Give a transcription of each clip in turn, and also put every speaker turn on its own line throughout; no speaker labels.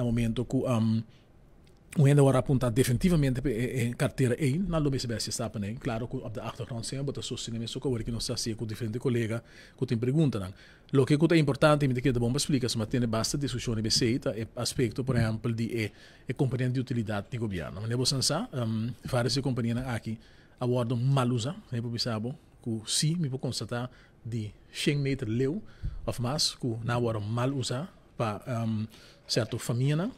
no momento que o ainda agora apontar definitivamente em carteira 1, na lobby se está para claro que op de achtergrond zijn, but so cinema so que que não está assim com diferente colega que tem pergunta não. Lo que é importante me que de bom explica, mas tem basta discussão e beceita é aspecto, por exemplo, de companhia de utilidade do governo. Mas você sabe, várias companhias aqui abordam mal usa, né, por sabe, que sim, me pode constatar de 100 meter leu of mais que na hora mal usa para certa família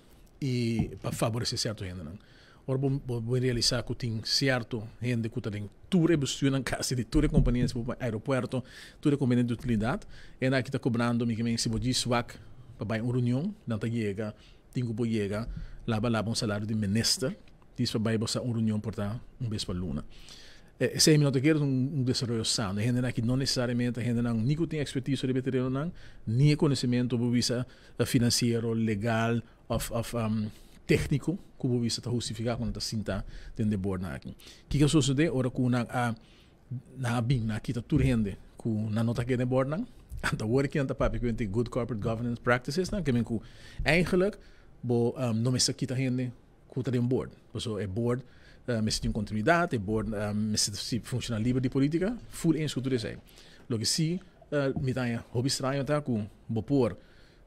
e para favorecer certo gente não. Ora vou realizar que tem certo gente que tem tudo bestuur casa de tudo companhias para aeroporto, tudo companhia de utilidade, e aqui está cobrando me que se pode swak para uma reunião, não tá chega, tem que chegar, lá um salário de minister, diz para ir para uma reunião portar vez para luna. 6 minutos que é desenvolvimento sano, a gente aqui não necessariamente a gente não nem tem expertise sobre veterano não, nem conhecimento por vista financeiro, legal, técnico, que por vista justificar quando está sinta dentro de bordo aqui. Que sucede ora com na bing na kita tudo gente com na nota que de bordo não, anta work anta papi que tem good corporate governance practices não, que men ku eigenlijk bo não me sa kita gente que está em bordo, so é board met een continuïteit, met functioneel libre die politica, full eens goed zijn. Logo sim, met een hobby estranho tá com bopor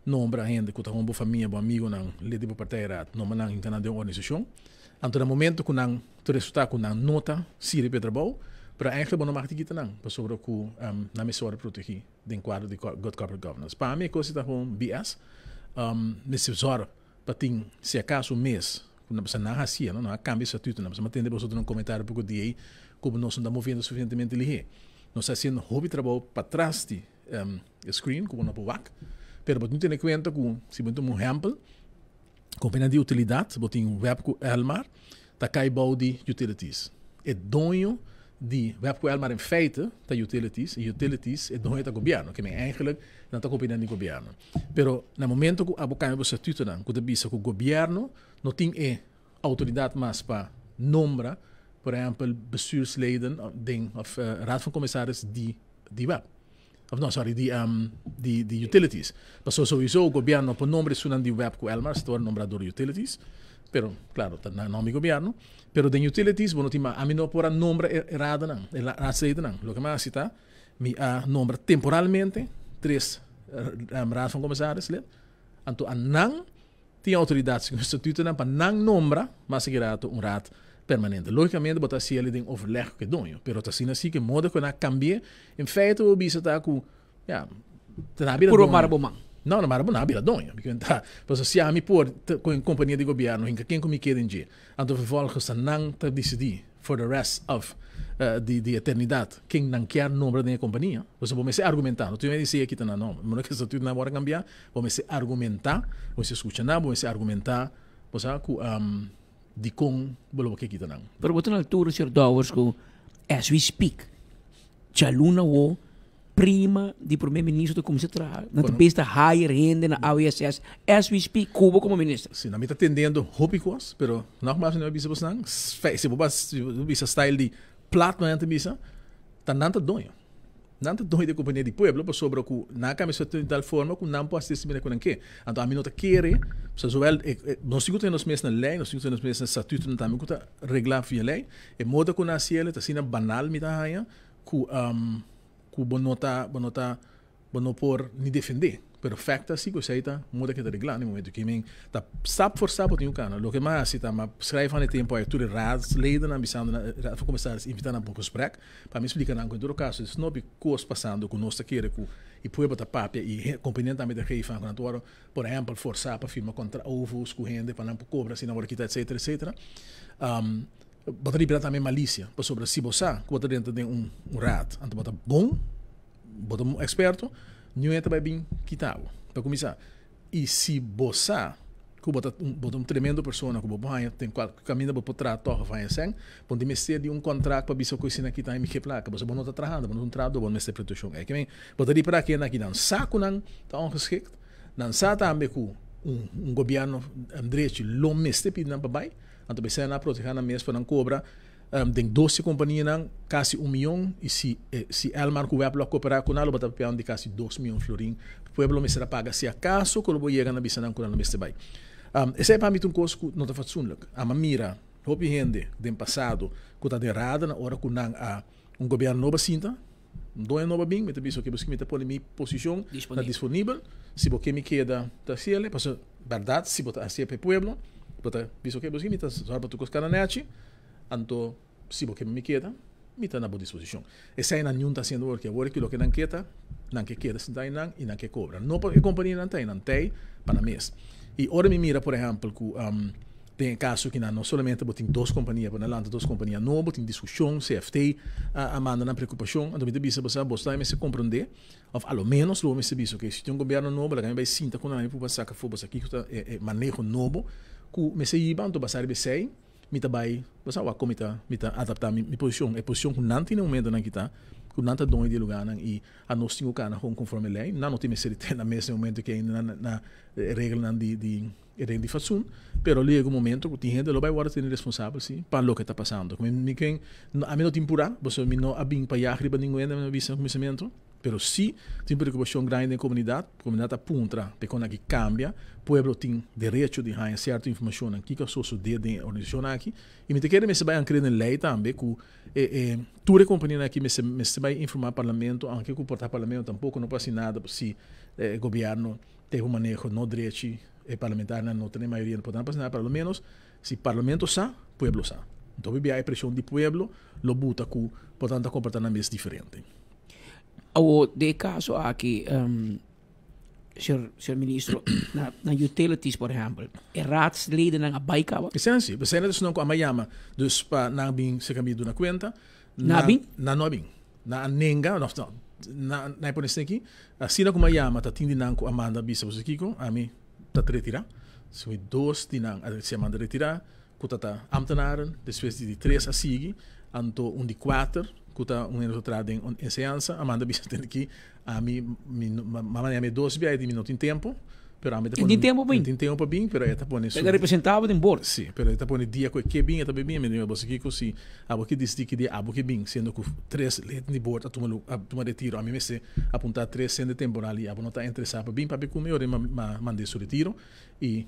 nombra gente que tá com boa família, bom amigo, não lede por partida raad, não manang interna de organização. Anto no momento que não tu resulta com não nota, siri pe trabalho, para eigenlijk bom não marca kita não, para sobre que na mesora proteger den quadro de good corporate governance. Para mim coisa tá com BS, nesse zor para tem se acaso mês não precisa nada assim, não há cambio estatuto, não precisa atender você num comentário porque o dia como nós não estamos movendo suficientemente ali, nós estamos fazendo hobby trabalho para trás de screen como não pode, pero não tem em conta que se você um exemplo, companhia de utilidade, você tem um web com Elmar, tá cai bau de utilities, é dono de web com Elmar em feite tá utilities, e utilities é dono do governo, que é eigenlijk não tá companhia de governo, pero no momento que a boca é você estatuto não, quando bisa que o governo não tem autoridade mais para nombrar, por exemplo, bestuursleden of raad van commissaris die web. Of no, sorry, die utilities. Mas sowieso o governo por nombre sunan die web com Elmar, se nombrador utilities. Pero, claro, tá na nome governo. Pero den utilities, bueno, tima a mim não por nombra errada não, raadsleden não. Lo que mais cita, me a nombra temporalmente 3 raad van commissaris lid. Anto a não tinha autoridade que estatuto para não nombrar, mas seguirá raad permanente. Logicamente, botar se ele tem overleg que donho, pero tá assim que modo que na cambie, em feito o bisa tá com, tá na
puro marabomang.
Não, na marabomang na bila donho, porque tá, mas se a mim por com companhia de governo, em quem como querem dia, então vervolgens não tá decidir for the rest of de eternidade, quem não quer nombrar da companhia, você pode se argumentar, não tem que dizer aqui tá na nome, mas que isso tudo não vai cambiar, pode se argumentar, você escuta não, pode se argumentar, você de com bolo que kita nang.
Pero botan altura sir dowers ko as we speak. Chaluna wo prima di primeiro-ministro da Comissão Trabalho. Na besta higher rende na AWSS as we speak Cuba como ministro.
Sim, na mita atendendo hobbycos, pero nogmaals não bisa bosang, se bisa style de plat no ante bisa, tananta donho. Nanta donho de companhia de pueblo, para sobre que na camisa de tal forma que não pode ser com que. Então a minota querer, se zowel nós seguimos nos meses na lei, nós seguimos nos meses na estatuto, não também que reglar via lei, e modo que nasce ele, tá sendo banal me tá aí, que bonota por ni defender. Pero facta sí que se está moda que te reglar no momento que men tá sap for sap tem um cana lo que mais se tá ma schrijven aan tempo aí tudo raadsleden aan bisando na commissaris invitando para um gesprek para me explicar na quando caso isso não cos passando com nossa queira com e pueba tá papia e companhia também da gefa com antoro por exemplo forçar para firma contra ovos com rende para não cobra assim na hora que tá etc botaria também malícia para sobre se bossa que botar dentro de um raad então botar bom botar um experto não é também bem quitado para começar e se bossa que botar um tremendo pessoa que botar tem qual caminho para poder torre vai assim pode mexer de um contrato para bisa coisa aqui tá em que placa você não está trabalhando não trabalhando bom mexer proteção é que vem botaria para aqui aqui não saco não tá ongeschikt não sabe também que governo direito lo mexer pedindo para bai então você na proteger na mesa para não cobra tem 12 companhias quase 1 milhão e se Elmar que o pueblo cooperar com ela bota de quase 2 milhões florim o pueblo me será paga se acaso que o vou chegar na bisa não com ela me vai Esse é para mim um coisa que não está fatsoenlijk. A mira, hoop je gente do passado, que está de errado na hora que um governo novo sinta, não é novo bem, mas também que você me põe minha posição disponível. Se você me queda, tá ciele, porque verdade, se você assim para o povo, porque isso que você me está só para tu coscar na net, então se você me queda, me está na boa disposição. Essa é a não está sendo work, work lo que não queda se está não e não que cobra. Não porque a companhia não tem para mês. E ora me mira, por exemplo, que tem caso que não somente tem duas companhias, para lá duas companhias novas, tem discussão, CFT, a manda na preocupação, então me bisa você me se compreender, ou ao menos lo me se bisa que se tem um governo novo, lá vai sinta quando eu vou sacar fogo aqui que é manejo novo, que me se iba, então passar be sei, me vai, você vai como me adaptar minha posição, é posição que não tem no momento na que tá, que não está dono de lugar e a nós temos que conforme lei, não tem me ser na mesmo momento que ainda na regra de de façon, pero chega um momento que tem gente que vai agora ser responsável sim para o que está passando. Como a mim não tem pura, você não abim para já riba ninguém na visão conhecimento, pero se tem preocupação grande na comunidade apunta para quando que cambia, o povo tem direito de ter certa informação aqui que a sociedade de organização aqui e me te quer me se vai crer na lei também que toda a companhia aqui me se vai informar parlamento, anche que o parlamento tampouco não passa nada se o governo tem um manejo no direito parlamentar não tem maioria, não pode passar nada, pelo menos se o parlamento sa, o povo sa. Então, a pressão do povo, lo buta que, portanto, comportar mesmo diferente.
O de caso aqui, senhor ministro, na utilities, por exemplo, raadsleden na baikaba?
Sim, você não com a Miami, dus para não bem se caminho na conta,
na
nobin, na nenga, na iPhone aqui, assim como a Miami, tá tendo nanco Amanda bisa você kiko, a mim tá retirar, se foi 2 dinang se manda retirar, que tá ambtenaren, depois de 3 a seguir, anto de 4 que tá entrada em enseñanza, Amanda bisa tem aqui, a mim mamãe me 2 via de minuto em tempo, pero a mim
tem tempo bem.
Tem tempo bem, pero ela põe
isso. Ela representava em board.
Sim, pero ela põe dia que bem, ela bem, me deu você que se abo que diz que dia abo que bem, sendo que 3 leite de board a tomar retiro, a mim me se apontar 3 sendo temporal e abo não tá interessado bem para comer, eu mandei seu retiro e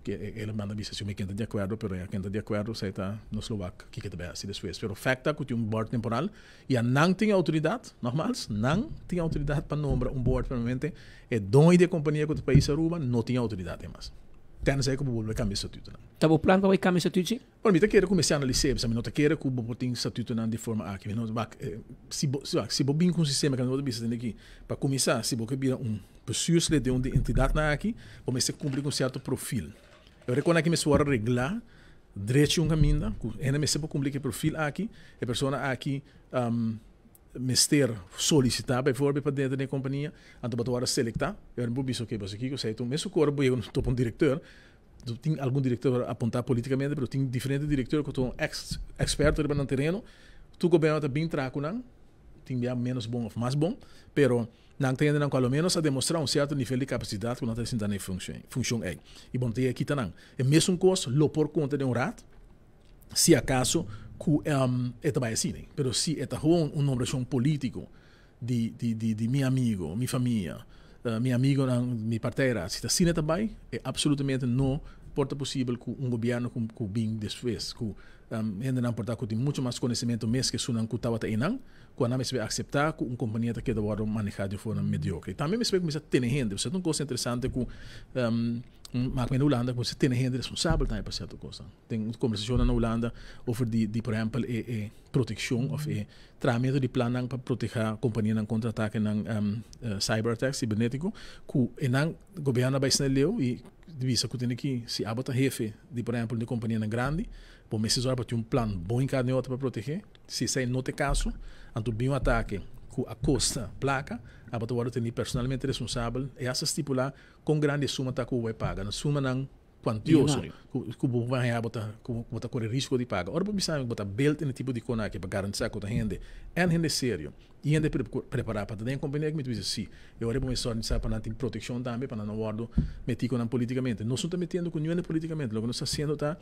que ela manda bisa se me quenta de acordo, pero ela quenta de acordo, sai tá no Slovaco, que tá bem assim depois, pero facta que tem um board temporal e a não tem autoridade, normais, não tem autoridade para nombrar um board permanente, é dono de companhia que o país Aruba não tem autoridade mais. Tensai que o povo vai cambiar estatuto.
Tá o plano para cambiar estatuto?
Para mim, tá querendo começar a analisar, mas não tá querendo que o povo tenha estatuto de forma aqui. Se o bem com o sistema que não vai ter aqui, para começar, se você vira bestuurslid de uma entidade aqui, você cumprir com um certo perfil. Eu reconheço que me suara reglar direito um caminho, ainda me sempre cumprir com perfil aqui, a pessoa aqui mister solicitar bij voorbeeld para dentro da companhia, então para agora selectar, eu não vou que você aqui, eu sei, tu mesmo corpo eu não estou um diretor, tu tem algum diretor apontar politicamente, mas tem diferente diretor que estou experto no terreno, tu governo está bem traco não, tem bem menos bom ou mais bom, pero não tem ainda pelo menos a demonstrar um certo nível de capacidade que não está sendo função é. E bom tem aqui também, é mesmo coisa, lo por conta de rat, se acaso que é também assim, né? Pero se é uma nomeação político de meu amigo, minha família, meu amigo, minha parteira, se está assim também, é absolutamente não porta possível que um governo com bem desfez, que ainda não porta que tem muito mais conhecimento mesmo que sunan que estava aí não, quando não se vai aceitar que uma companhia que deve manejar de forma mediocre. Também me espero que você tenha gente, você não coisa interessante que mas na Holanda você tem gente responsável também para certa coisa. Tem conversação na Holanda over por exemplo, proteção ou tratamento de plano para proteger a companhia contra ataque cyber-ataque cibernético, que o governo vai ser leu e visa que tem aqui, se abota jefe de, por exemplo, de companhia grande, por meses para ter um plano bom em cada outra para proteger. Se sai no te caso, anto bem um ataque que a costa placa, a batalha tem personalmente responsável e essa estipular com grande suma tá que vai pagar, na suma não quantioso, que o vai botar correr risco de pagar. Ora, precisamos botar belt no tipo de coisa que para garantir que a gente é gente sério e gente preparar para ter uma companhia que me diz assim, eu ora vou só necessário para ter proteção também para não guardo meter com politicamente. Não estamos metendo com nenhum politicamente, logo nós está sendo tá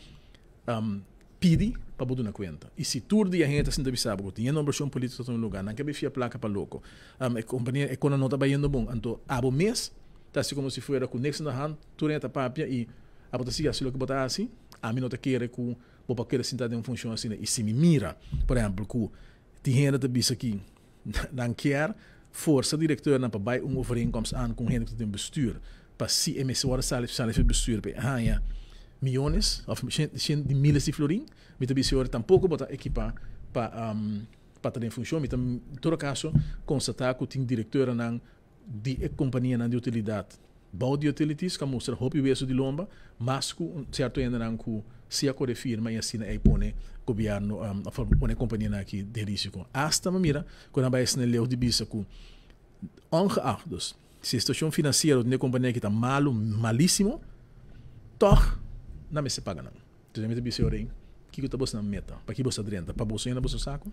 pedi para botar na conta. E se tudo a gente se avisava que tinha uma versão política no lugar, não quer fiar placa para louco. A companhia econômica não está indo bom, então abo mês tá assim como se fosse com nexo na hand, tudo está papia e A botar assim, assim, o que botar assim, a mim não te quer que vou para querer sentar em função assim, e se me mira, por exemplo, que tem gente que diz aqui, não quer força diretor na para overeenkomst aan com gente que tem bestuur, para se emissora salif bestuur, para ja, miljones, of misschien de miles de florin, met de bisor tampouco botar equipa para estar em função, mas em todo caso constatar que tem diretor na de companhia de utilidade, bau de utilities, que mostra hobby weso de lomba, mas com certo ainda não que se a core firma e assim aí põe governo põe companhia aqui de risco. Hasta mira quando vai ser leu de bisa que ongeacht se a situação financeira de companhia que está malíssimo, toch não me se paga não. Então, me disse, que você está na meta? Para que você adrenta? Para você na bolsa saco?